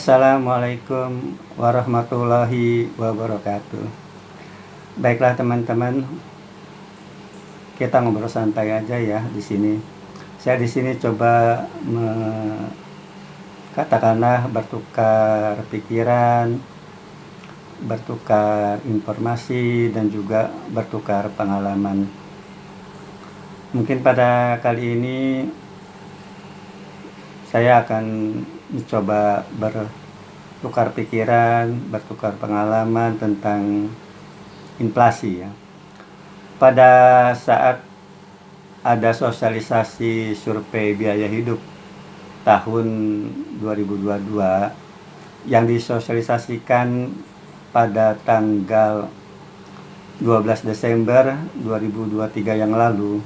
Assalamualaikum warahmatullahi wabarakatuh. Baiklah teman-teman, kita ngobrol santai aja ya di sini. Saya di sini coba katakanlah bertukar pikiran, bertukar informasi dan juga bertukar pengalaman. Mungkin pada kali ini saya akan mencoba bertukar pikiran, bertukar pengalaman tentang inflasi ya. Pada saat ada sosialisasi survei biaya hidup tahun 2022 yang disosialisasikan pada tanggal 12 Desember 2023 yang lalu,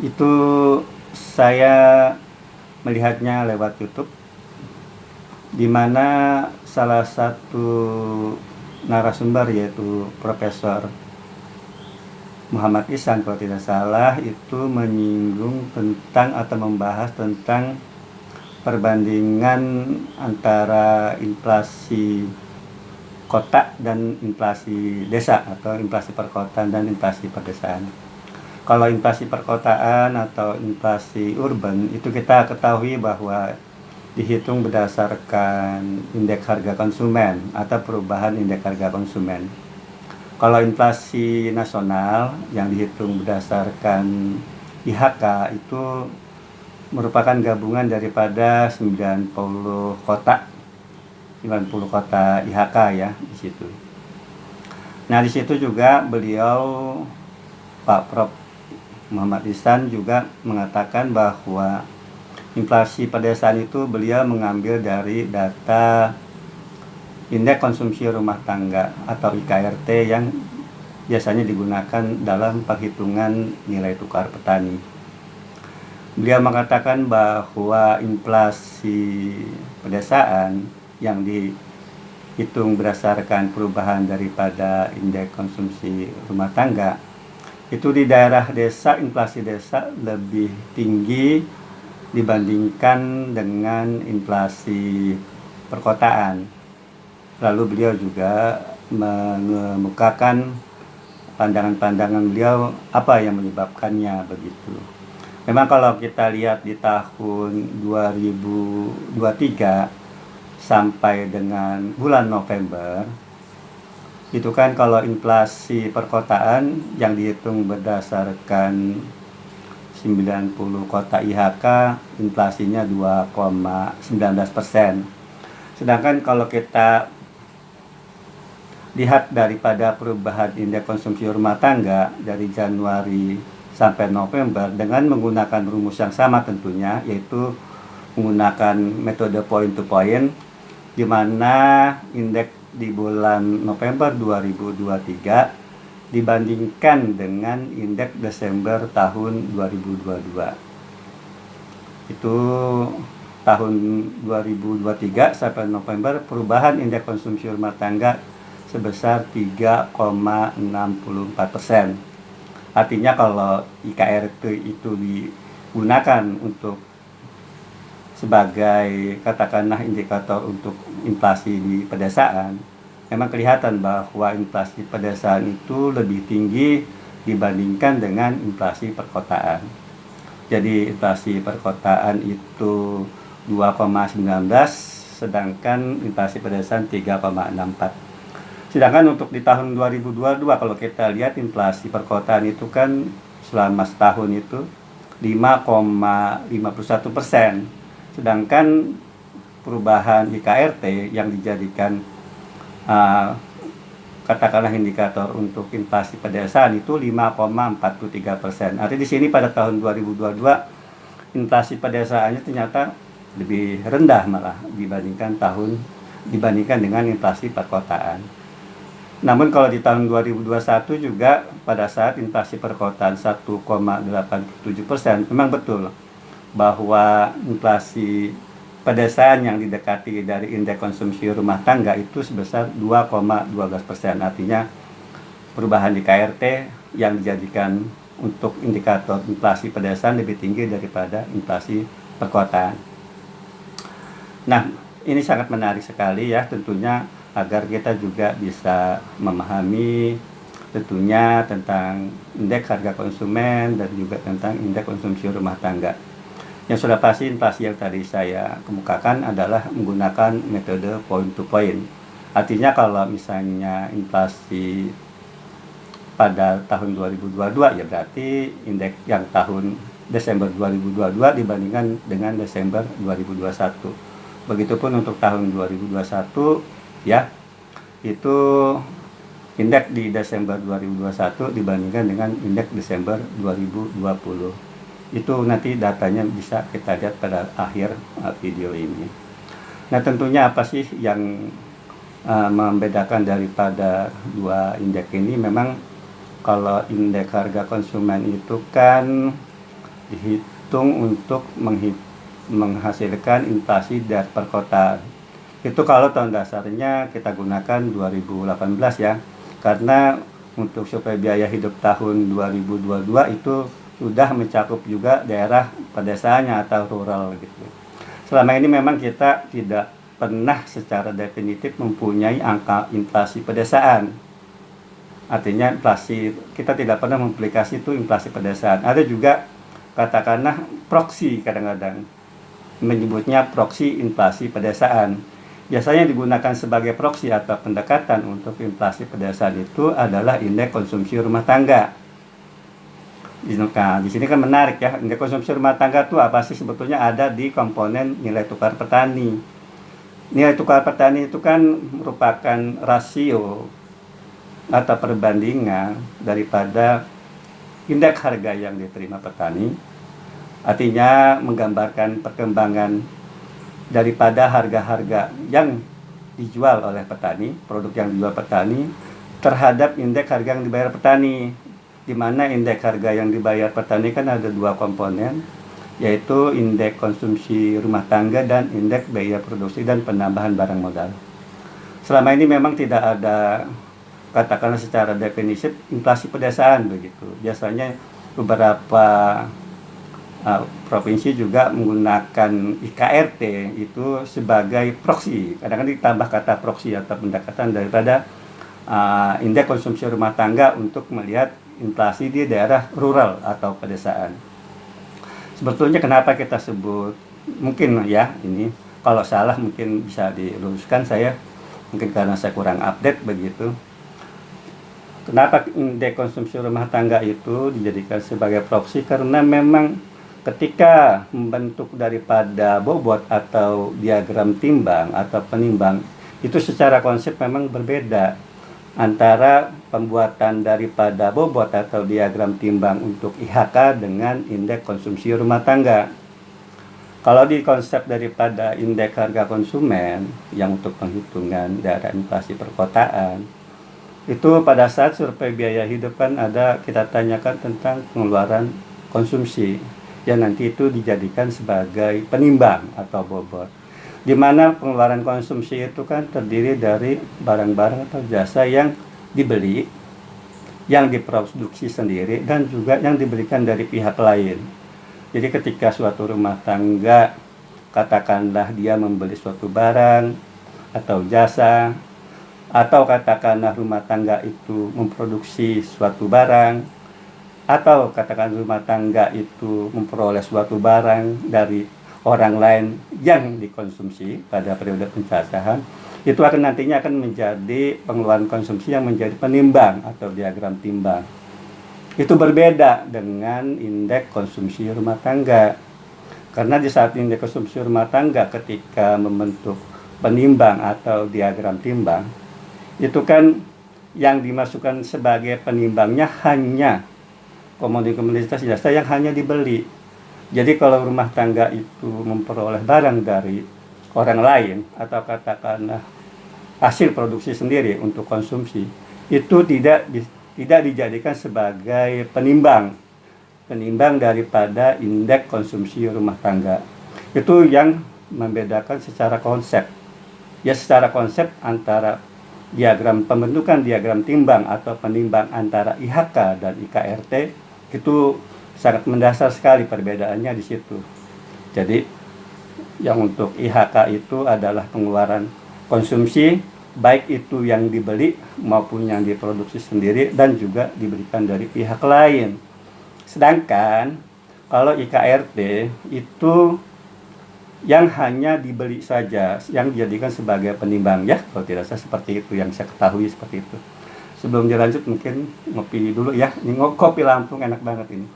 itu saya melihatnya lewat YouTube, di mana salah satu narasumber yaitu Profesor Muhammad Ihsan kalau tidak salah itu menyinggung tentang atau membahas tentang perbandingan antara inflasi kota dan inflasi desa atau inflasi perkotaan dan inflasi perdesaan. Kalau inflasi perkotaan atau inflasi urban itu kita ketahui bahwa dihitung berdasarkan indeks harga konsumen atau perubahan indeks harga konsumen. Kalau inflasi nasional yang dihitung berdasarkan IHK itu merupakan gabungan daripada 90 kota IHK ya di situ. Nah, di situ juga beliau Pak Prof Muhammad Ihsan juga mengatakan bahwa inflasi pedesaan itu beliau mengambil dari data indeks konsumsi rumah tangga atau IKRT yang biasanya digunakan dalam perhitungan nilai tukar petani. Beliau mengatakan bahwa inflasi pedesaan yang dihitung berdasarkan perubahan daripada indeks konsumsi rumah tangga itu di daerah desa, inflasi desa lebih tinggi dibandingkan dengan inflasi perkotaan. Lalu beliau juga mengemukakan pandangan-pandangan beliau apa yang menyebabkannya begitu. Memang kalau kita lihat di tahun 2023 sampai dengan bulan November, itu kan kalau inflasi perkotaan yang dihitung berdasarkan 90 kota IHK, inflasinya 2,19%. Sedangkan kalau kita lihat daripada perubahan indeks konsumsi rumah tangga dari Januari sampai November dengan menggunakan rumus yang sama tentunya, yaitu menggunakan metode point to point, di mana indeks di bulan November 2023 dibandingkan dengan indeks Desember tahun 2022. Itu tahun 2023 sampai November perubahan indeks konsumsi rumah tangga sebesar 3,64%. Artinya kalau IKRT itu digunakan untuk sebagai katakanlah indikator untuk inflasi di pedesaan, memang kelihatan bahwa inflasi pedesaan itu lebih tinggi dibandingkan dengan inflasi perkotaan. Jadi inflasi perkotaan itu 2,19, sedangkan inflasi pedesaan 3,64. Sedangkan untuk di tahun 2022 kalau kita lihat inflasi perkotaan itu kan selama setahun itu 5,51%. Sedangkan perubahan IKRT yang dijadikan katakanlah indikator untuk inflasi pedesaan itu 5,43%. Artinya di sini pada tahun 2022 inflasi pedesaannya ternyata lebih rendah malah dibandingkan dengan inflasi perkotaan. Namun kalau di tahun 2021 juga pada saat inflasi perkotaan 1,87%, memang betul bahwa inflasi pedesaan yang didekati dari indeks konsumsi rumah tangga itu sebesar 2,12%. Artinya perubahan di KRT yang dijadikan untuk indikator inflasi pedesaan lebih tinggi daripada inflasi perkotaan. Nah, Ini sangat menarik sekali ya, tentunya agar kita juga bisa memahami tentunya tentang indeks harga konsumen dan juga tentang indeks konsumsi rumah tangga. Yang sudah pasti inflasi yang tadi saya kemukakan adalah menggunakan metode point to point. Artinya kalau misalnya inflasi pada tahun 2022 ya berarti indeks yang tahun Desember 2022 dibandingkan dengan Desember 2021. Begitupun untuk tahun 2021 ya, itu indeks di Desember 2021 dibandingkan dengan indeks Desember 2020. Itu nanti datanya bisa kita lihat pada akhir video ini. Nah, tentunya apa sih yang membedakan daripada dua indeks ini? Memang kalau indeks harga konsumen itu kan dihitung untuk menghasilkan inflasi dari perkotaan. Itu kalau tahun dasarnya kita gunakan 2018 ya. Karena untuk supaya biaya hidup tahun 2022 itu sudah mencakup juga daerah pedesaan atau rural gitu. Selama ini memang kita tidak pernah secara definitif mempunyai angka inflasi pedesaan. Artinya inflasi kita tidak pernah memplikasi itu inflasi pedesaan. Ada juga katakanlah proksi, kadang-kadang menyebutnya proksi inflasi pedesaan. Biasanya digunakan sebagai proksi atau pendekatan untuk inflasi pedesaan itu adalah indeks konsumsi rumah tangga. Nah, di sini kan menarik ya, indeks konsumsi rumah tangga itu apa sih? Sebetulnya ada di komponen nilai tukar petani. Nilai tukar petani itu kan merupakan rasio atau perbandingan daripada indeks harga yang diterima petani. Artinya menggambarkan perkembangan daripada harga-harga yang dijual oleh petani, produk yang dijual petani terhadap indeks harga yang dibayar petani. Di mana indeks harga yang dibayar petani kan ada dua komponen, yaitu indeks konsumsi rumah tangga dan indeks biaya produksi dan penambahan barang modal. Selama ini memang tidak ada katakanlah secara definisi inflasi pedesaan begitu. Biasanya beberapa provinsi juga menggunakan IKRT itu sebagai proksi. Kadang-kadang ditambah kata proksi atau pendekatan daripada indeks konsumsi rumah tangga untuk melihat inflasi di daerah rural atau pedesaan. Sebetulnya kenapa kita sebut, mungkin ya ini kalau salah mungkin bisa diluruskan saya, mungkin karena saya kurang update begitu. Kenapa indeks konsumsi rumah tangga itu dijadikan sebagai proksi? Karena memang ketika membentuk daripada bobot atau diagram timbang atau penimbang itu secara konsep memang berbeda antara pembuatan daripada bobot atau diagram timbang untuk IHK dengan indeks konsumsi rumah tangga. Kalau di konsep daripada indeks harga konsumen yang untuk penghitungan daerah inflasi perkotaan, itu pada saat survei biaya hidup kan ada kita tanyakan tentang pengeluaran konsumsi yang nanti itu dijadikan sebagai penimbang atau bobot, di mana pengeluaran konsumsi itu kan terdiri dari barang-barang atau jasa yang dibeli, yang diproduksi sendiri, dan juga yang diberikan dari pihak lain. Jadi ketika suatu rumah tangga katakanlah dia membeli suatu barang atau jasa, atau katakanlah rumah tangga itu memproduksi suatu barang, atau katakan rumah tangga itu memperoleh suatu barang dari orang lain yang dikonsumsi pada periode pencacahan, itu akan nantinya akan menjadi pengeluaran konsumsi yang menjadi penimbang atau diagram timbang. Itu berbeda dengan indeks konsumsi rumah tangga. Karena di saat indeks konsumsi rumah tangga ketika membentuk penimbang atau diagram timbang, itu kan yang dimasukkan sebagai penimbangnya hanya komoditas jasa yang hanya dibeli. Jadi kalau rumah tangga itu memperoleh barang dari orang lain atau katakanlah hasil produksi sendiri untuk konsumsi, itu tidak dijadikan sebagai penimbang daripada indeks konsumsi rumah tangga. Itu yang membedakan secara konsep. Ya, secara konsep antara pembentukan diagram timbang atau penimbang antara IHK dan IKRT itu sangat mendasar sekali perbedaannya di situ. Jadi Yang untuk IHK itu adalah pengeluaran konsumsi, baik itu yang dibeli maupun yang diproduksi sendiri dan juga diberikan dari pihak lain. Sedangkan kalau IKRT itu yang hanya dibeli saja, yang dijadikan sebagai penimbang, ya kalau tidak salah seperti itu yang saya ketahui, seperti itu. Sebelum dilanjut mungkin ngopi dulu ya. Ini kopi Lampung enak banget ini.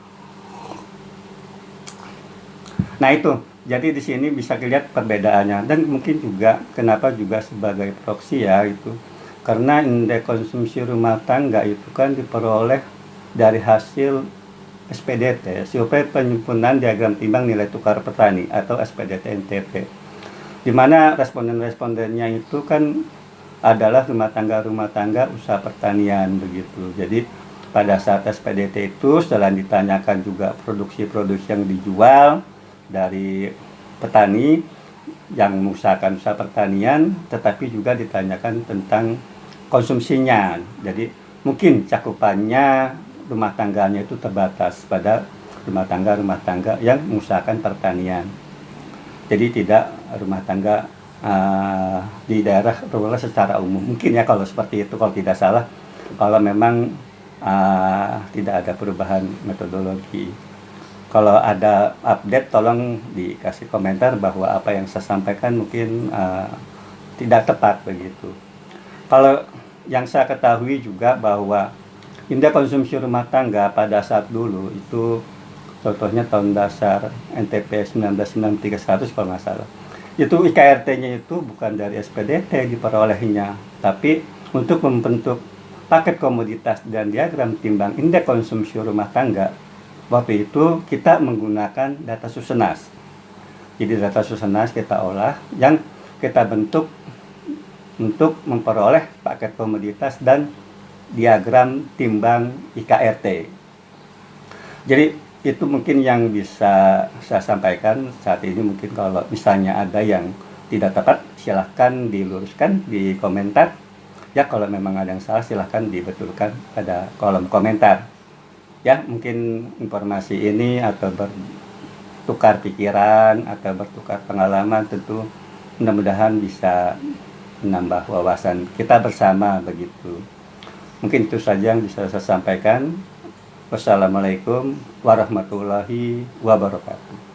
Nah itu, jadi di sini bisa dilihat perbedaannya, dan mungkin juga kenapa juga sebagai proksi ya itu, karena indeks konsumsi rumah tangga itu kan diperoleh dari hasil SPDT, survei penyempurnaan diagram timbang nilai tukar petani atau SPDT NTP, di mana responden-respondennya itu kan adalah rumah tangga usaha pertanian begitu. Jadi pada saat SPDT itu setelah ditanyakan juga produksi-produksi yang dijual dari petani yang mengusahakan usaha pertanian, tetapi juga ditanyakan tentang konsumsinya. Jadi mungkin cakupannya rumah tangganya itu terbatas pada rumah tangga yang mengusahakan pertanian. Jadi tidak rumah tangga di daerah rural secara umum. Mungkin ya kalau seperti itu, kalau tidak salah, kalau memang tidak ada perubahan metodologi. Kalau ada update tolong dikasih komentar bahwa apa yang saya sampaikan mungkin tidak tepat begitu. Kalau yang saya ketahui juga bahwa indeks konsumsi rumah tangga pada saat dulu itu contohnya tahun dasar NTP 1993-100 kalau nggak salah. Itu IKRT-nya itu bukan dari SPDT diperolehnya, tapi untuk membentuk paket komoditas dan diagram timbang indeks konsumsi rumah tangga. Waktu itu kita menggunakan data Susenas. Jadi data Susenas kita olah, yang kita bentuk untuk memperoleh paket komoditas dan diagram timbang IKRT. Jadi itu mungkin yang bisa saya sampaikan saat ini. Mungkin kalau misalnya ada yang tidak tepat, silahkan diluruskan di komentar. Ya kalau memang ada yang salah, silahkan dibetulkan pada kolom komentar. Ya mungkin informasi ini atau bertukar pikiran atau bertukar pengalaman tentu mudah-mudahan bisa menambah wawasan kita bersama begitu. Mungkin itu saja yang bisa saya sampaikan. Wassalamualaikum warahmatullahi wabarakatuh.